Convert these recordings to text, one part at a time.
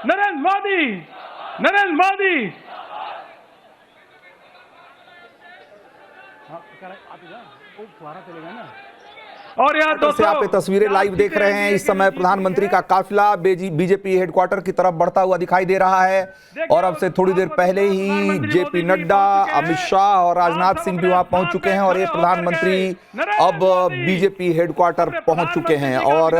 नरेंद्र मोदी, नरेंद्र मोदी। और यहाँ से आप ये तस्वीरें लाइव देख रहे हैं। इस समय प्रधानमंत्री का काफिला बीजेपी हेडक्वार्टर की तरफ बढ़ता हुआ दिखाई दे रहा है और अब से थोड़ी देर पहले ही जेपी नड्डा, अमित शाह और राजनाथ सिंह भी वहां पहुंच चुके हैं और ये प्रधानमंत्री अब बीजेपी हेडक्वार्टर पहुंच चुके हैं। और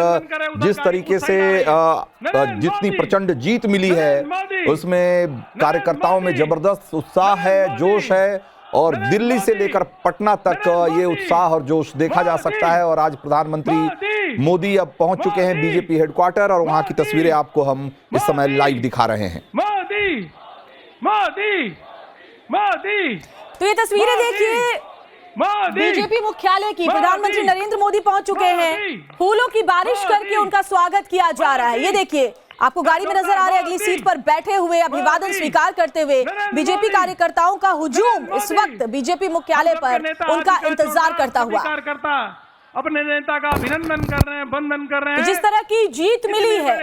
जिस तरीके से जितनी प्रचंड जीत मिली है उसमें कार्यकर्ताओं में जबरदस्त उत्साह है, जोश है और दिल्ली से लेकर पटना तक ये उत्साह और जोश देखा जा सकता है। और आज प्रधानमंत्री मोदी अब पहुंच चुके हैं बीजेपी हेडक्वार्टर और वहां की तस्वीरें आपको हम इस समय लाइव दिखा रहे हैं। मोदी, मोदी, मोदी। तो ये तस्वीरें देखिए बीजेपी मुख्यालय की। प्रधानमंत्री नरेंद्र मोदी पहुंच चुके हैं। फूलों की बारिश करके उनका स्वागत किया जा रहा है। ये देखिए आपको गाड़ी में नजर आ रहे हैं, अगली सीट पर बैठे हुए अभिवादन स्वीकार करते हुए बीजेपी कार्यकर्ताओं का हुजूम इस वक्त बीजेपी मुख्यालय पर उनका इंतजार करता हुआ। अपने नेता का अभिनंदन कर रहे हैं, वंदन कर रहे हैं। जिस तरह की जीत मिली है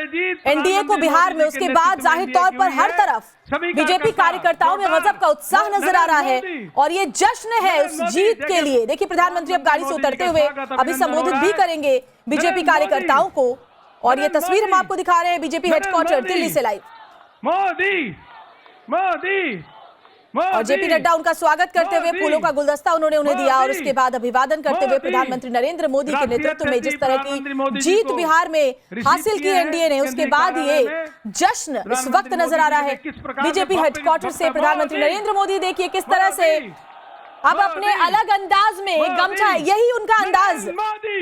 एनडीए को बिहार में, उसके बाद जाहिर तौर पर हर तरफ बीजेपी कार्यकर्ताओं में गजब का उत्साह नजर आ रहा है और ये जश्न है उस जीत के लिए। देखिए प्रधानमंत्री अब गाड़ी से उतरते हुए अभी संबोधित भी करेंगे बीजेपी कार्यकर्ताओं को और ये तस्वीर हम आपको दिखा रहे हैं बीजेपी हेडक्वार्टर दिल्ली से लाइव। मोदी, मोदी, और जेपी नड्डा उनका स्वागत करते हुए फूलों का गुलदस्ता उन्होंने उन्हें दिया और उसके बाद अभिवादन करते हुए प्रधानमंत्री नरेंद्र मोदी के नेतृत्व में जिस तरह की जीत बिहार में हासिल की एनडीए ने, उसके बाद ये जश्न इस वक्त नजर आ रहा है बीजेपी हेडक्वार्टर से। प्रधानमंत्री नरेंद्र मोदी देखिए किस तरह से अब अपने अलग अंदाज में गमछा, यही उनका अंदाज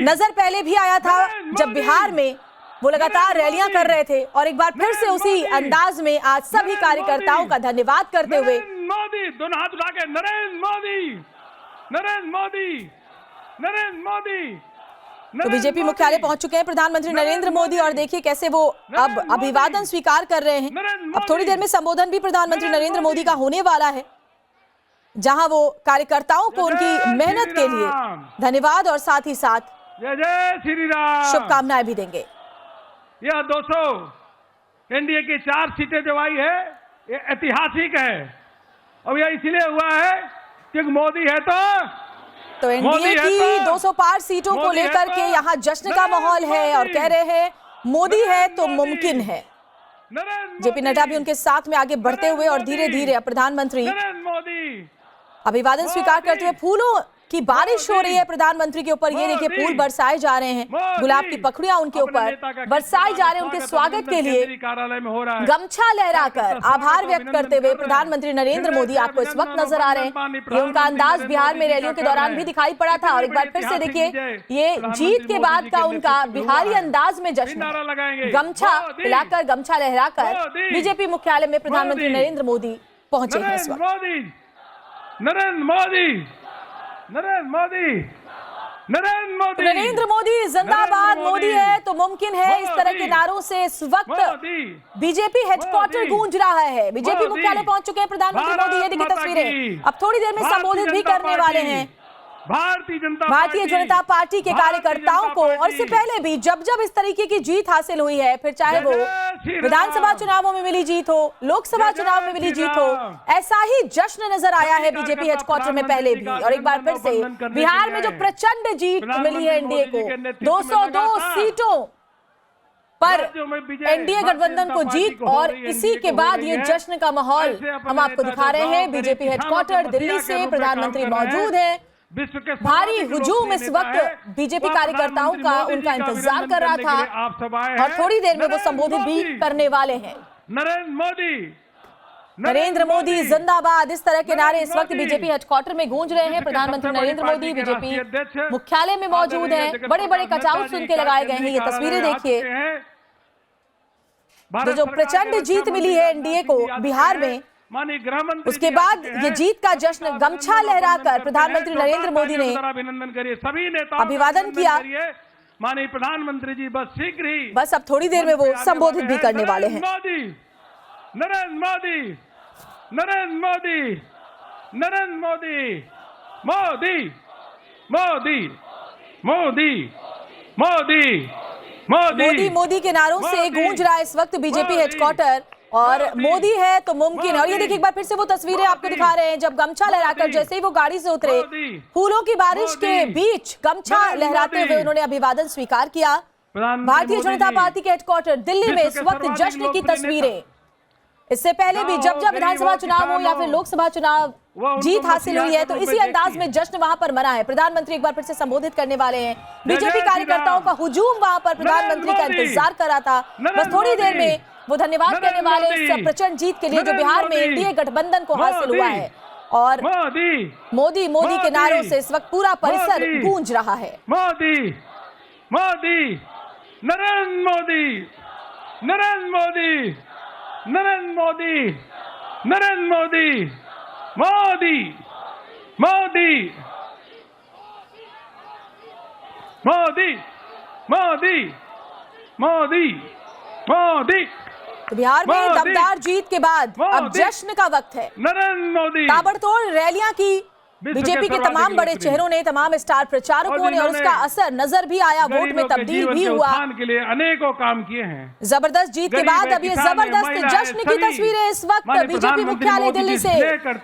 नजर पहले भी आया था जब बिहार में वो लगातार रैलियां कर रहे थे और एक बार फिर से उसी अंदाज में आज सभी कार्यकर्ताओं का धन्यवाद करते हुए मोदी, दोनों हाथ उठा के नरेंद्र मोदी, नरेंद्र मोदी, नरेंद्र मोदी। तो बीजेपी मुख्यालय पहुंच चुके हैं प्रधानमंत्री नरेंद्र मोदी और देखिए कैसे वो अब अभिवादन स्वीकार कर रहे हैं। अब थोड़ी देर में संबोधन भी प्रधानमंत्री नरेंद्र मोदी का होने वाला है, जहां वो कार्यकर्ताओं को उनकी मेहनत के लिए धन्यवाद और साथ ही साथ जय जय श्री राम शुभकामनाएं भी देंगे। यह 200 एनडीए की 4 सीटें जो आई है ये ऐतिहासिक है और यह इसलिए हुआ है कि मोदी है तो एनडीए की 200 पार सीटों को लेकर के यहाँ जश्न का माहौल है और कह रहे हैं मोदी है तो मुमकिन है। जेपी नड्डा भी उनके साथ में आगे बढ़ते हुए और धीरे धीरे प्रधानमंत्री अभिवादन स्वीकार करते हुए फूलों की बारिश हो रही है प्रधानमंत्री के ऊपर। ये देखिए फूल बरसाए जा रहे हैं, गुलाब की पखड़ियां उनके ऊपर बरसाए जा रहे हैं। उनके स्वागत के लिए गमछा लहराकर आभार व्यक्त करते हुए प्रधानमंत्री नरेंद्र मोदी आपको इस वक्त नजर आ रहे हैं। ये उनका अंदाज बिहार में रैलियों के दौरान भी दिखाई पड़ा था और एक बार फिर से देखिए ये जीत के बाद का उनका बिहारी अंदाज में जश्न, गमछा हिलाकर गमछा लहराकर बीजेपी मुख्यालय में प्रधानमंत्री नरेंद्र मोदी पहुंचे हैं इस वक्त। नरेंद्र मोदी, नरेंद्र मोदी, नरेंद्र मोदी, नरेंद्र मोदी जिंदाबाद, मोदी है तो मुमकिन है, इस तरह के नारों से इस वक्त बीजेपी हेडक्वार्टर गूंज रहा है। बीजेपी मुख्यालय पहुंच चुके हैं प्रधानमंत्री मोदी। ये देखिए तस्वीरें अब थोड़ी देर में संबोधित भी करने वाले हैं भारतीय जनता पार्टी के कार्यकर्ताओं को। और इससे पहले भी जब जब इस तरीके की जीत हासिल हुई है, फिर चाहे वो विधानसभा चुनावों में मिली जीत हो, लोकसभा चुनाव में मिली जीत हो, ऐसा ही जश्न नजर आया है बीजेपी हेडक्वार्टर में पहले भी। और एक बार फिर से बिहार में जो प्रचंड जीत मिली है एनडीए को, 202 सीटों पर एनडीए गठबंधन को जीत और इसी के बाद ये जश्न का माहौल हम आपको दिखा रहे हैं। बीजेपी हेडक्वार्टर दिल्ली से प्रधानमंत्री मौजूद है। भारी हुजूम इस वक्त बीजेपी कार्यकर्ताओं का उनका इंतजार कर रहा था और थोड़ी देर में वो संबोधित भी करने वाले हैं। नरेंद्र मोदी जिंदाबाद, इस तरह के नारे इस वक्त बीजेपी हेडक्वार्टर में गूंज रहे हैं। प्रधानमंत्री नरेंद्र मोदी बीजेपी मुख्यालय में मौजूद हैं। बड़े बड़े कटआउट्स उनके लगाए गए हैं। ये तस्वीरें देखिए, जो प्रचंड जीत मिली है एनडीए को बिहार में, उसके बाद ये जीत का जश्न गमछा लहराकर प्रधानमंत्री नरेंद्र मोदी ने अभिनंदन करिए, सभी नेता अभिवादन किया। माननीय प्रधानमंत्री जी बस शीघ्र ही, बस अब थोड़ी देर में वो संबोधित भी करने वाले हैं। नरेंद्र मोदी, नरेंद्र मोदी, नरेंद्र मोदी, मोदी, मोदी, मोदी, मोदी, मोदी के नारों से गूंज रहा है इस वक्त बीजेपी हेडक्वार्टर, और मोदी है तो मुमकिन है। और ये देखिए एक बार फिर से वो तस्वीरें आपको दिखा रहे हैं जब गमछा लहराकर जैसे ही वो गाड़ी से उतरे, फूलों की बारिश के बीच गमछा लहराते हुए उन्होंने अभिवादन स्वीकार किया। भारतीय जनता पार्टी के हेडक्वार्टर दिल्ली में इस वक्त जश्न की तस्वीरें। इससे पहले भी जब जब विधानसभा चुनाव हो या फिर लोकसभा चुनाव जीत हासिल हुई है तो इसी अंदाज में जश्न वहां पर मना है। प्रधानमंत्री एक बार फिर से संबोधित करने वाले हैं। बीजेपी कार्यकर्ताओं का हुजूम वहां पर प्रधानमंत्री का इंतजार कर रहा था। बस थोड़ी देर में वो धन्यवाद करने वाले इस प्रचंड जीत के लिए जो बिहार में एनडीए गठबंधन को हासिल हुआ है। और मोदी के नारों से इस वक्त पूरा परिसर गूंज रहा है। मोदी मोदी नरेंद्र मोदी नरेंद्र मोदी नरेंद्र मोदी नरेंद्र मोदी मोदी मोदी मोदी मोदी मोदी मोदी। तो बिहार में दमदार जीत के बाद अब जश्न का वक्त है। नरेंद्र मोदी ताबड़तोड़ रैलियां की बीजेपी के तमाम बड़े चेहरों ने, तमाम स्टार प्रचारकों ने, और उसका असर नजर भी आया, वोट में तब्दील भी हुआ। के लिए अनेकों काम किए हैं। जबरदस्त जीत के बाद अब ये जबरदस्त जश्न की तस्वीरें इस वक्त बीजेपी मुख्यालय दिल्ली से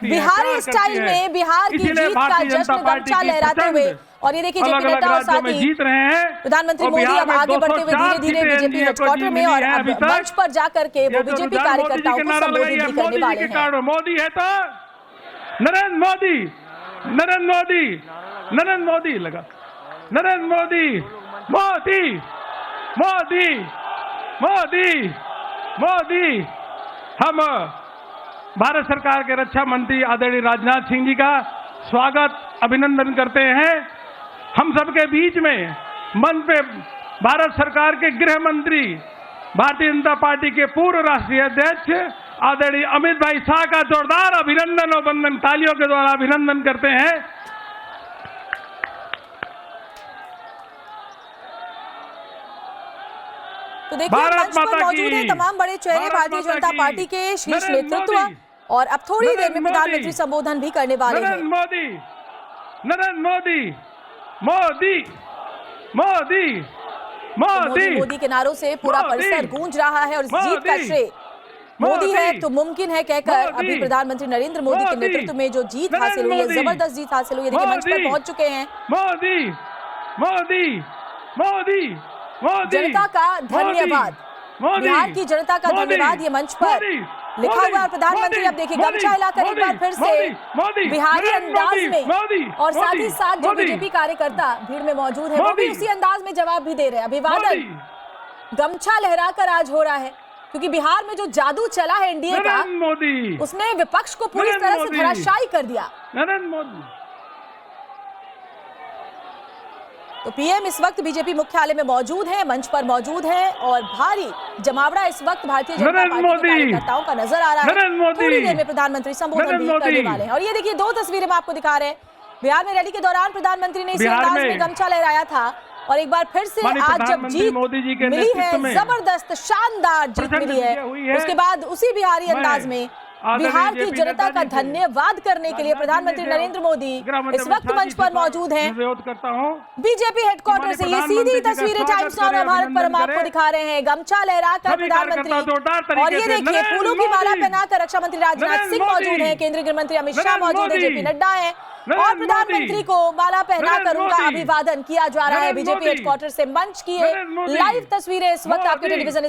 बिहारी स्टाइल में बिहार की जीत का जश्न गमछा लहराते हुए। और ये देखिए जेपी नड्डा और साथ ही जीत रहे हैं प्रधानमंत्री मोदी अब आगे बढ़ते हुए धीरे धीरे बीजेपी हेडक्वार्टर में, और अब मंच पर जाकर के वो बीजेपी कार्यकर्ताओं को संबोधित भी करने वाले हैं। मोदी है तो नरेंद्र मोदी नरेंद्र मोदी नरेंद्र मोदी लगा नरेंद्र मोदी मोदी मोदी मोदी मोदी। हम भारत सरकार के रक्षा मंत्री आदरणीय राजनाथ सिंह जी का स्वागत अभिनंदन करते हैं। हम सबके बीच में मंच पे भारत सरकार के गृह मंत्री, भारतीय जनता पार्टी के पूर्व राष्ट्रीय अध्यक्ष आदरणीय अमित भाई शाह का जोरदार अभिनंदन और वंदन तालियों के द्वारा अभिनंदन करते हैं। तो देखिए मंच पर मौजूद है तमाम बड़े चेहरे भारतीय जनता पार्टी के शीर्ष नेतृत्व, और अब थोड़ी देर में प्रधानमंत्री संबोधन भी करने वाले हैं। नरेंद्र मोदी मोदी मोदी मोदी मोदी के नारों से पूरा परिसर गूंज रहा है, और इस जीत का श्रेय मोदी है तो मुमकिन है कहकर अभी प्रधानमंत्री नरेंद्र मोदी के नेतृत्व में जो जीत हासिल हुई है, जबरदस्त जीत हासिल हुई है। देखिए मंच पर पहुंच चुके हैं। मोदी मोदी मोदी मोदी। जनता का धन्यवाद, बिहार की जनता का धन्यवाद, ये मंच पर लिखा हुआ है। प्रधानमंत्री अब देखिए गमछा हिलाकर एक बार फिर से बिहारी अंदाज में, और साथ ही साथ जो बीजेपी कार्यकर्ता भीड़ में मौजूद है वो भी उसी अंदाज में जवाब भी दे रहे हैं। अभिवादन गमछा लहराकर आज हो रहा है, क्योंकि बिहार में जो जादू चला है एनडीए का, उसने विपक्ष को पूरी तरह से धराशायी कर दिया। नरेंद्र मोदी। तो पीएम इस वक्त बीजेपी मुख्यालय में मौजूद हैं, मंच पर मौजूद हैं, और भारी जमावड़ा इस वक्त भारतीय जनता पार्टी के कार्यकर्ताओं का नजर आ रहा है। थोड़ी देर में प्रधानमंत्री संबोधन भी करने वाले हैं। और ये देखिए दो तस्वीरें मैं आपको दिखा रहे हैं। बिहार में रैली के दौरान प्रधानमंत्री ने इसी अंदाज में गमछा लहराया था, और एक बार फिर से आज जब जीत मिली है, जबरदस्त शानदार जीत मिली है, उसके बाद उसी बिहारी अंदाज में बिहार की जनता का धन्यवाद करने के लिए प्रधानमंत्री नरेंद्र मोदी इस वक्त मंच पर मौजूद हैं। बीजेपी हेडक्वार्टर से ये सीधी तस्वीरें टाइम्स नाउ भारत पर हम आपको दिखा रहे हैं। गमछा लहराकर प्रधानमंत्री, और ये देखिए फूलों की माला पहनाकर रक्षा मंत्री राजनाथ सिंह मौजूद हैं, केंद्रीय गृह मंत्री अमित शाह मौजूद हैं, जेपी नड्डा है, और प्रधानमंत्री को माला पहनाकर उनका अभिवादन किया जा रहा है। बीजेपी हेडक्वार्टर से मंच की लाइव तस्वीरें इस वक्त आपके टेलीविजन